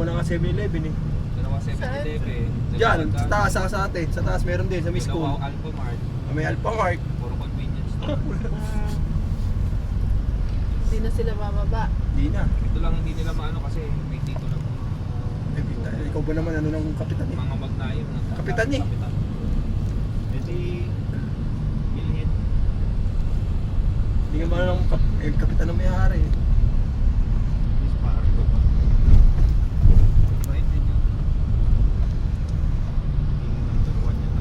na nga 7-Eleven eh. Dalawa 7-Eleven. Diyan, sa taas sa atin. Sa taas meron din, sa Miss School. Dalawa Alphamart. May Alphamart. Puro convenience store. Hindi na sila bababa. Hindi na. Ito lang hindi nila maano kasi may tito lang Ikaw ba naman ano ng kapitan eh? mga magnayon. Kapitan eh. Edi bilhin. Hindi nga ba ng kapitan ng may-ari eh. Miss Parko ba? Right din yun. Yung number 1 yan.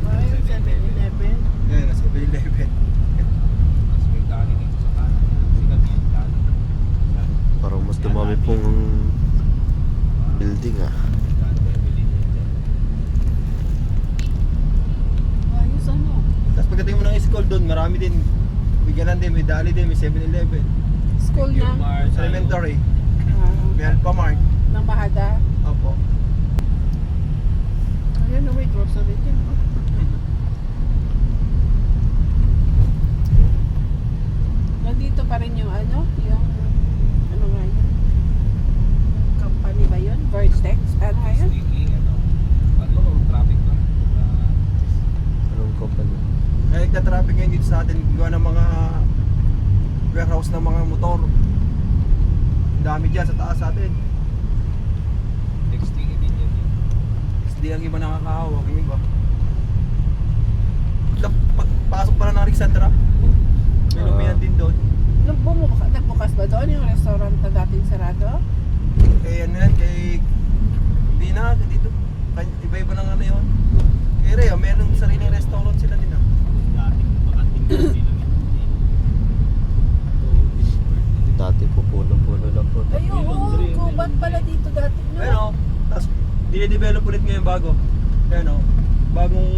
Ay, yung 7-Eleven. Ayan, nasa 7-Eleven. Tapos may dali dito sa kanan. Sikat yung dali. Parang mas dumami pong building ah. Ayos ano. Tapos pagdating mo ng school doon, marami din. Bigyan din, may dali din, may 7-Eleven. School na. Sa elementary, may Ah, Alphamart. ng Bahada. Opo. Ayun, no, may grocery din. Oh. Nandito pa rin yung ano, yung ano nga yun? Company ba yun? Vertex? Ano nga yun? Traffic ba? Anong company? Kaya nagta-traffic ngayon dito sa atin, gawa ng mga warehouse ng mga motor. Ang dami dyan sa taas sa atin. XTE din yun. Hindi ang iba nakakahawak, yung iba. Pagpasok pala ng Alexandra, may lumihan din doon. Nagbukas ba doon yung restaurant na dating sarado? Kaya ano yan, kay... Hindi na, dito. Iba-iba na nga na yun. Kaya Rhea, meron sariling restaurant sila din ah. Dating makating lang Dati po puno-puno lang po. Ay, oo, gubat pala dito dati. No? Pero, tapos dinidevelop ulit ngayon bago. Ayan o, bagong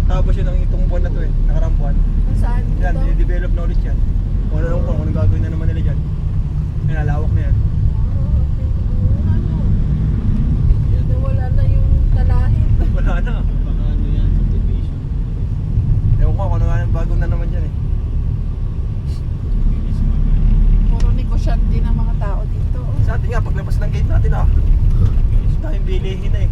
tapos yun ang itong buwan na to eh, nakarang buwan. Saan Yan, dito? dinidevelop na ulit yan. Kung ano lang po, kung anong gagawin na naman nila dyan. Yan, nalawak na yan. Oh, okay. Ano? Nawala na yung talahit. Wala na. Baka ano yan, subdivision. Ewan ko kung ano nga yung bago na naman dyan eh. Puro negosyante ng mga tao dito. Oh. Sa atin nga, paglabas ng gate natin ah. Tayong bilihin na eh.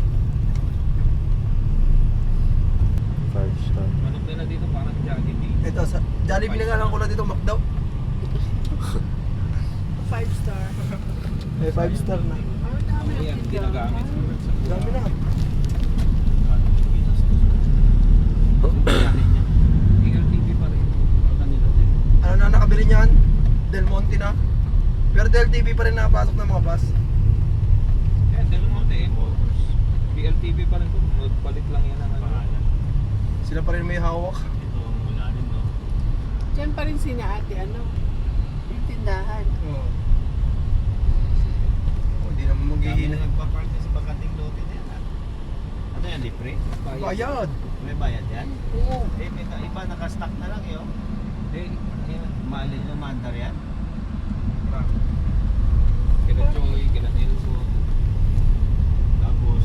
5 star. Manok nila dito parang Jollibee. Ito, sa Jollibee na nga lang ko na dito, McDo. 5 star. Eh, 5 star na. Oh, dami Ayan, ang ginagamit. tindahan. Dami na. LTV pa rin. Kanila din. Ano na nakabili niyan? Del Monte na. Pero Del TV pa rin nakapasok ng mga bus. Eh, Del Monte eh. PLTV pa rin to. Palit lang yan ang ano. Sila pa rin may hawak. Ito, wala rin no. Diyan pa rin sina ate, ano? Yung tindahan. Oo. Hindi naman Dami maghihina. na nagpa-park sa bakating lote na yan. Ano yan, libre? Bayad. May bayad yan? Oo. Eh, may iba naka-stock na lang yun. Eh, maalin yung mandar yan? Kila Joy, kila Nelson. Tapos,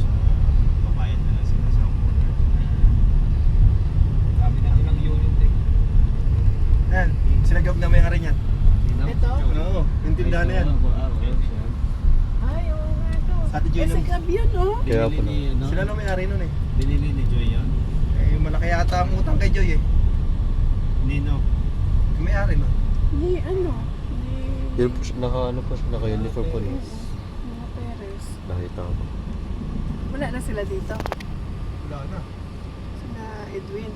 babayad na lang sila sa homeowner. Kami na ilang unit eh. Ayan, sila gawag na may-ari niyan. Ito? Oo, yung tindahan na yan. Ay, oo nga ito. Sa Ate Joy Eh, sa nun. gabi yun, oh. Kaya Binili pala. ni, ano? Sila na may-ari nun eh. Binili ni Joy yan? Eh, malaki yata ang utang kay Joy eh. Nino. Yung may-ari nun. Ni, ano? Ni... Yun po siya, naka-ano po siya, naka-uniform po rin. Mga Perez. Nakita ko. Wala na sila dito. Wala na. Sina Edwin.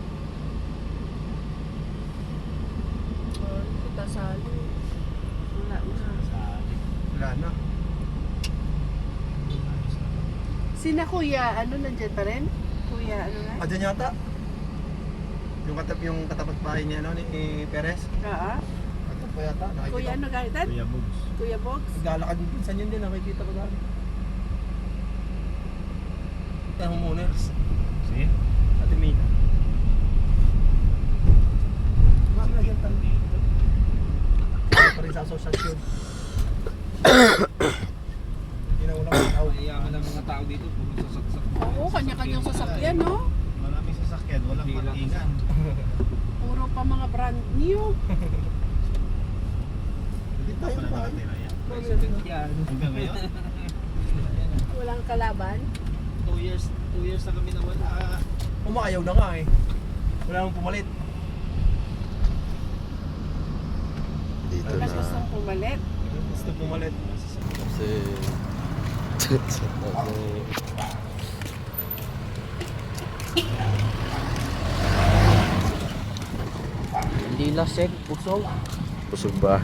Oh, kita sali. Wala na. Wala na. Sina Kuya, ano nandyan pa rin? Kuya, ano nga? Adyan yata. Yung katapat bahay niya ano, ni Perez. Oo. Katapat pa yata. Nakikita Kuya, ano galitan? Kuya Bugs. Kuya Box? Naglalakad yung pinsan yun din, nakikita ko dati. Yung homeowners. Si? Ate Mina. Mami na dyan tayo. Pa rin sa asosasyon. Ginaulang ang tao. Mayayaman ang mga tao dito. Puro sasaksak. Oo, kanya-kanyang sasakyan, no? Maraming sasakyan, walang parkingan. Puro pa mga brand new. Hindi tayo na tayo. Hanggang ngayon? Walang kalaban. 2 years na kami nawala. Umaayaw na nga eh. Wala nang pumalit. Dito Mas na. gustong pumalit. Gusto pumalit. Kasi... Kasi... Hindi lasing, busog. Busog ba?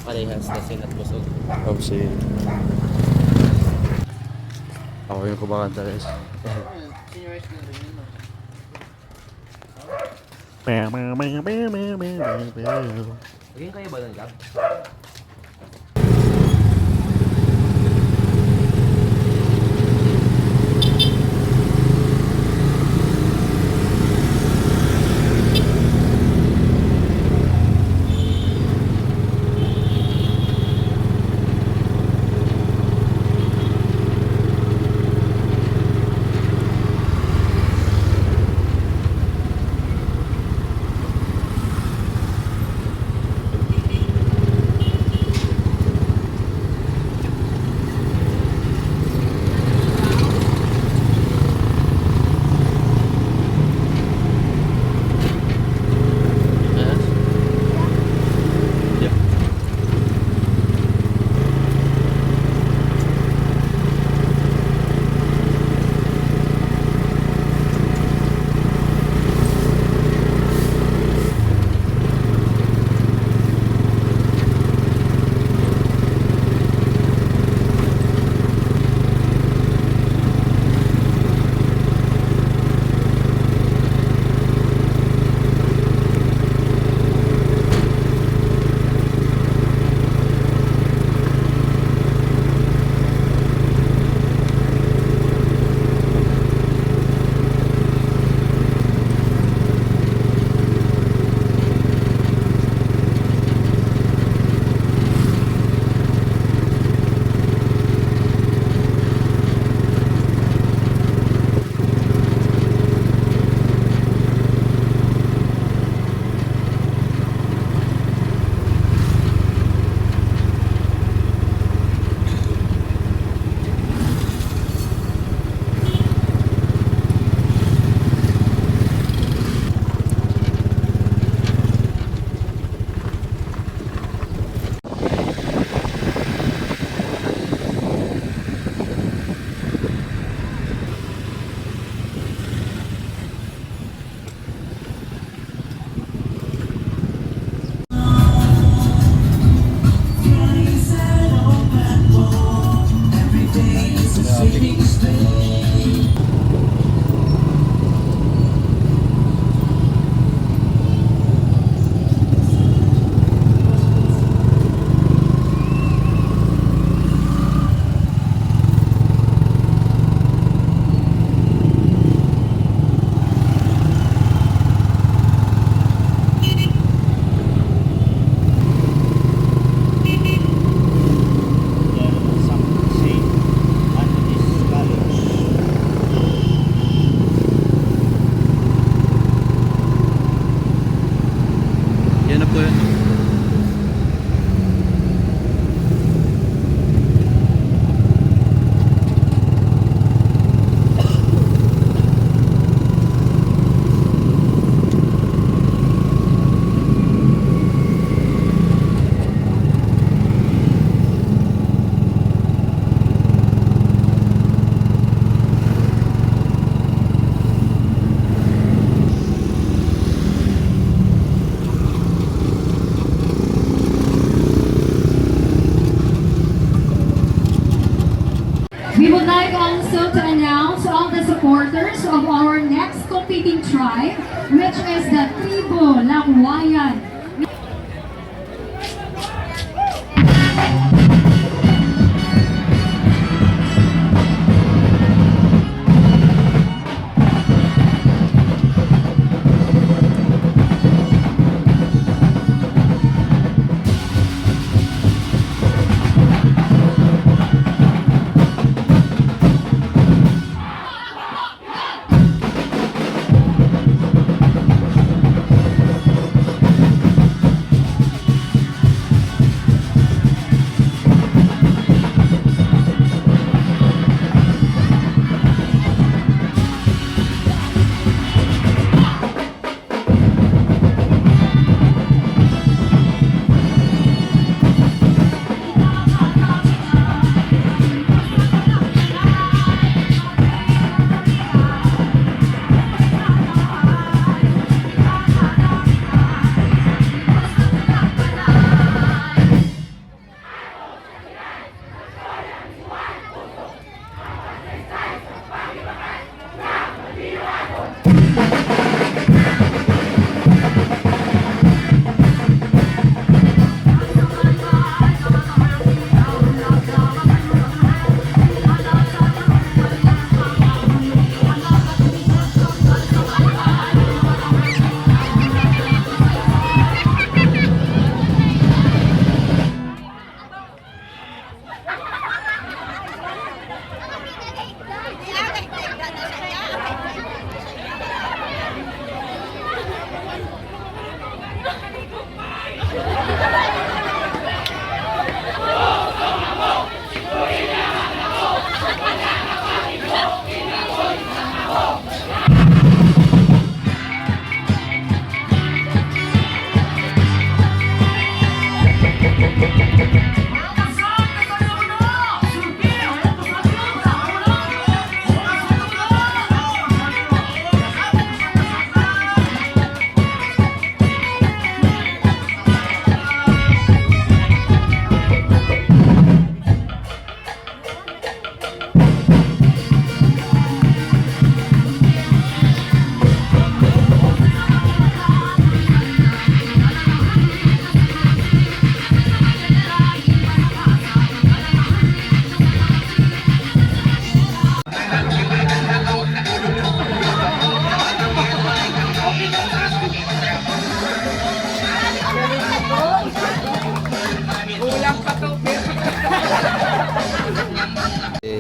Parehas lasing at busog. Kasi... Ako yung kumakanta guys. Maging kayo ba ng job? We would like also to announce all the supporters of our next competing tribe, which is the Tribu Lakwayan.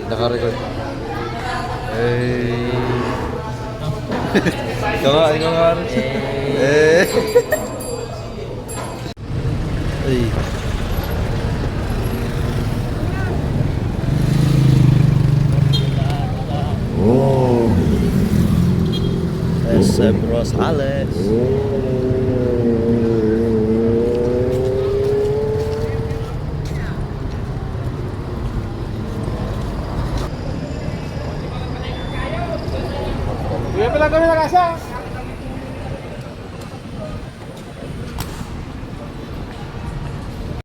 Naka-record. Eh. Ikaw nga. Eh. Ay. Oh. SM Rosales. Kuya pala kami nakasa.